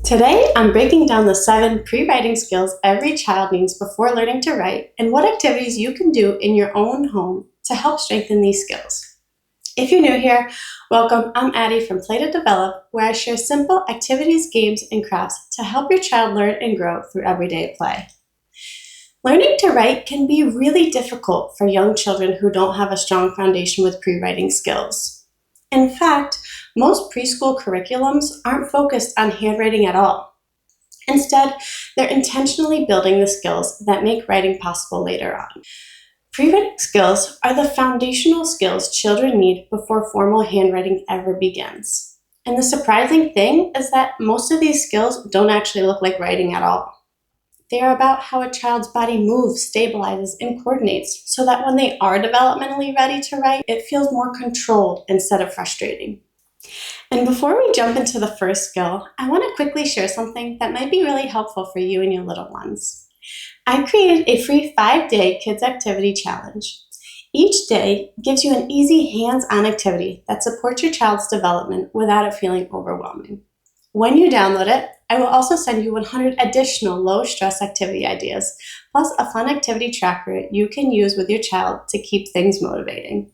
Today, I'm breaking down the 7 pre-writing skills every child needs before learning to write and what activities you can do in your own home to help strengthen these skills. If you're new here, welcome. I'm Addie from Play to Develop, where I share simple activities, games, and crafts to help your child learn and grow through everyday play. Learning to write can be really difficult for young children who don't have a strong foundation with pre-writing skills. In fact, most preschool curriculums aren't focused on handwriting at all. Instead, they're intentionally building the skills that make writing possible later on. Pre-writing skills are the foundational skills children need before formal handwriting ever begins. And the surprising thing is that most of these skills don't actually look like writing at all. They are about how a child's body moves, stabilizes, and coordinates so that when they are developmentally ready to write, it feels more controlled instead of frustrating. And before we jump into the first skill, I want to quickly share something that might be really helpful for you and your little ones. I created a free 5-day kids activity challenge. Each day gives you an easy hands-on activity that supports your child's development without it feeling overwhelming. When you download it, I will also send you 100 additional low-stress activity ideas, plus a fun activity tracker you can use with your child to keep things motivating.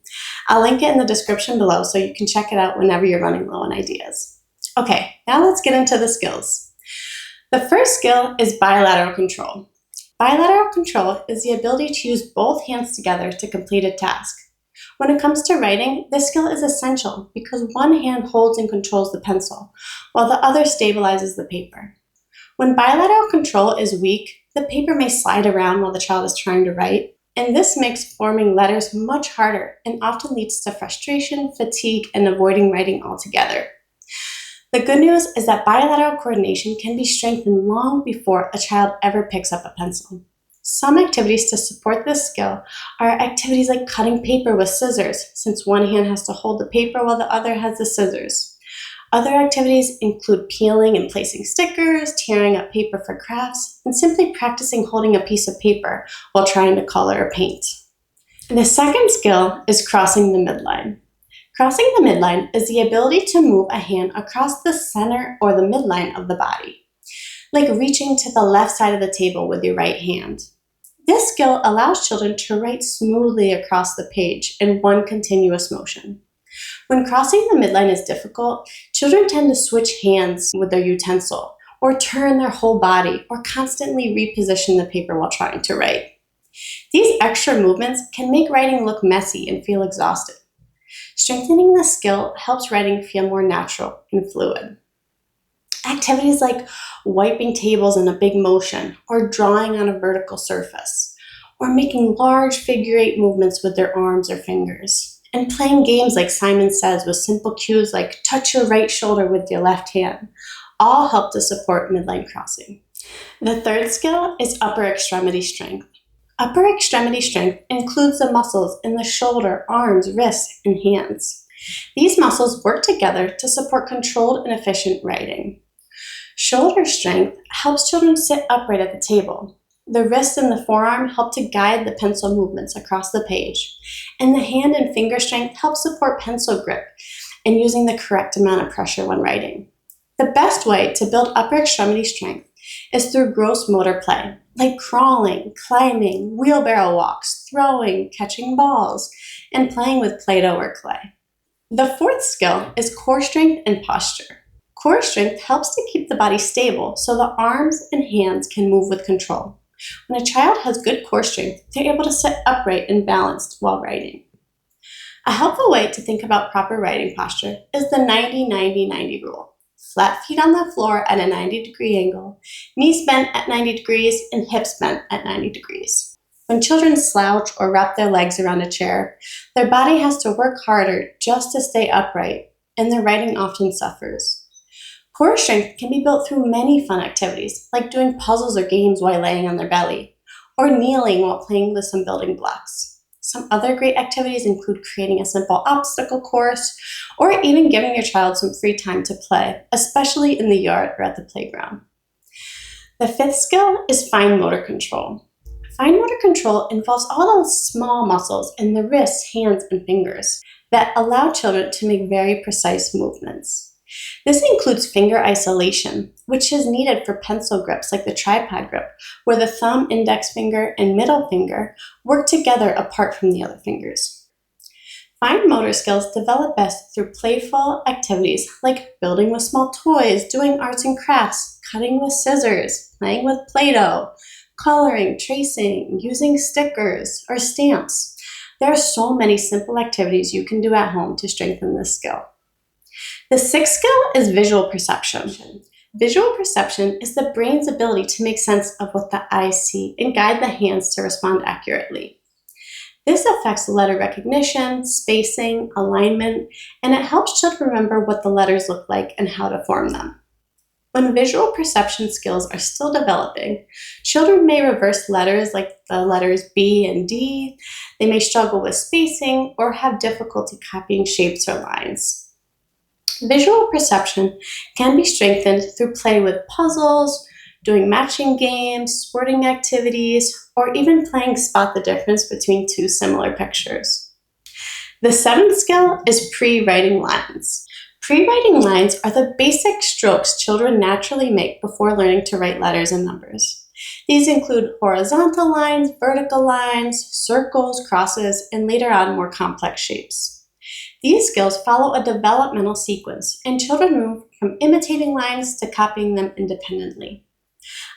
I'll link it in the description below so you can check it out whenever you're running low on ideas. Okay, now let's get into the skills. The first skill is bilateral control. Bilateral control is the ability to use both hands together to complete a task. When it comes to writing, this skill is essential because one hand holds and controls the pencil, while the other stabilizes the paper. When bilateral control is weak, the paper may slide around while the child is trying to write, and this makes forming letters much harder and often leads to frustration, fatigue, and avoiding writing altogether. The good news is that bilateral coordination can be strengthened long before a child ever picks up a pencil. Some activities to support this skill are activities like cutting paper with scissors, since one hand has to hold the paper while the other has the scissors. Other activities include peeling and placing stickers, tearing up paper for crafts, and simply practicing holding a piece of paper while trying to color or paint. The second skill is crossing the midline. Crossing the midline is the ability to move a hand across the center or the midline of the body, like reaching to the left side of the table with your right hand. This skill allows children to write smoothly across the page in one continuous motion. When crossing the midline is difficult, children tend to switch hands with their utensil, or turn their whole body, or constantly reposition the paper while trying to write. These extra movements can make writing look messy and feel exhausted. Strengthening this skill helps writing feel more natural and fluid. Activities like wiping tables in a big motion, or drawing on a vertical surface, or making large figure-8 movements with their arms or fingers, and playing games like Simon Says with simple cues like touch your right shoulder with your left hand, all help to support midline crossing. The third skill is upper extremity strength. Upper extremity strength includes the muscles in the shoulder, arms, wrists, and hands. These muscles work together to support controlled and efficient writing. Shoulder strength helps children sit upright at the table. The wrist and the forearm help to guide the pencil movements across the page, and the hand and finger strength helps support pencil grip and using the correct amount of pressure when writing. The best way to build upper extremity strength is through gross motor play, like crawling, climbing, wheelbarrow walks, throwing, catching balls, and playing with Play-Doh or clay. The fourth skill is core strength and posture. Core strength helps to keep the body stable so the arms and hands can move with control. When a child has good core strength, they're able to sit upright and balanced while writing. A helpful way to think about proper writing posture is the 90-90-90 rule. Flat feet on the floor at a 90-degree angle, knees bent at 90 degrees, and hips bent at 90 degrees. When children slouch or wrap their legs around a chair, their body has to work harder just to stay upright, and their writing often suffers. Core strength can be built through many fun activities, like doing puzzles or games while laying on their belly, or kneeling while playing with some building blocks. Some other great activities include creating a simple obstacle course, or even giving your child some free time to play, especially in the yard or at the playground. The fifth skill is fine motor control. Fine motor control involves all those small muscles in the, wrists, hands, and fingers that allow children to make very precise movements. This includes finger isolation, which is needed for pencil grips like the tripod grip, where the thumb, index finger, and middle finger work together apart from the other fingers. Fine motor skills develop best through playful activities like building with small toys, doing arts and crafts, cutting with scissors, playing with Play-Doh, coloring, tracing, using stickers or stamps. There are so many simple activities you can do at home to strengthen this skill. The sixth skill is visual perception. Visual perception is the brain's ability to make sense of what the eyes see and guide the hands to respond accurately. This affects letter recognition, spacing, alignment, and it helps children remember what the letters look like and how to form them. When visual perception skills are still developing, children may reverse letters like the letters B and D. They may struggle with spacing or have difficulty copying shapes or lines. Visual perception can be strengthened through play with puzzles, doing matching games, sporting activities, or even playing spot the difference between two similar pictures. The seventh skill is pre-writing lines. Pre-writing lines are the basic strokes children naturally make before learning to write letters and numbers. These include horizontal lines, vertical lines, circles, crosses, and later on more complex shapes. These skills follow a developmental sequence, and children move from imitating lines to copying them independently.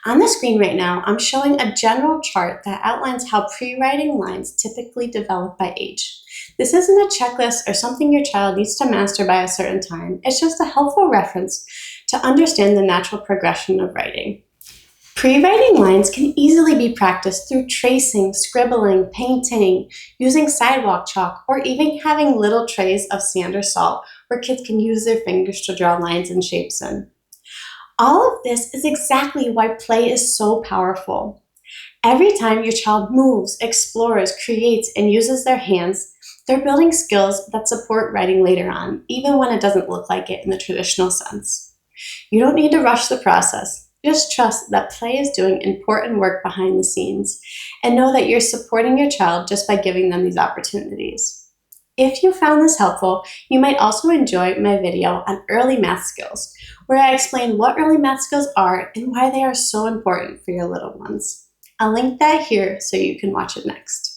On the screen right now, I'm showing a general chart that outlines how pre-writing lines typically develop by age. This isn't a checklist or something your child needs to master by a certain time. It's just a helpful reference to understand the natural progression of writing. Pre-writing lines can easily be practiced through tracing, scribbling, painting, using sidewalk chalk, or even having little trays of sand or salt where kids can use their fingers to draw lines and shapes in. All of this is exactly why play is so powerful. Every time your child moves, explores, creates, and uses their hands, they're building skills that support writing later on, even when it doesn't look like it in the traditional sense. You don't need to rush the process. Just trust that play is doing important work behind the scenes, and know that you're supporting your child just by giving them these opportunities. If you found this helpful, you might also enjoy my video on early math skills, where I explain what early math skills are and why they are so important for your little ones. I'll link that here so you can watch it next.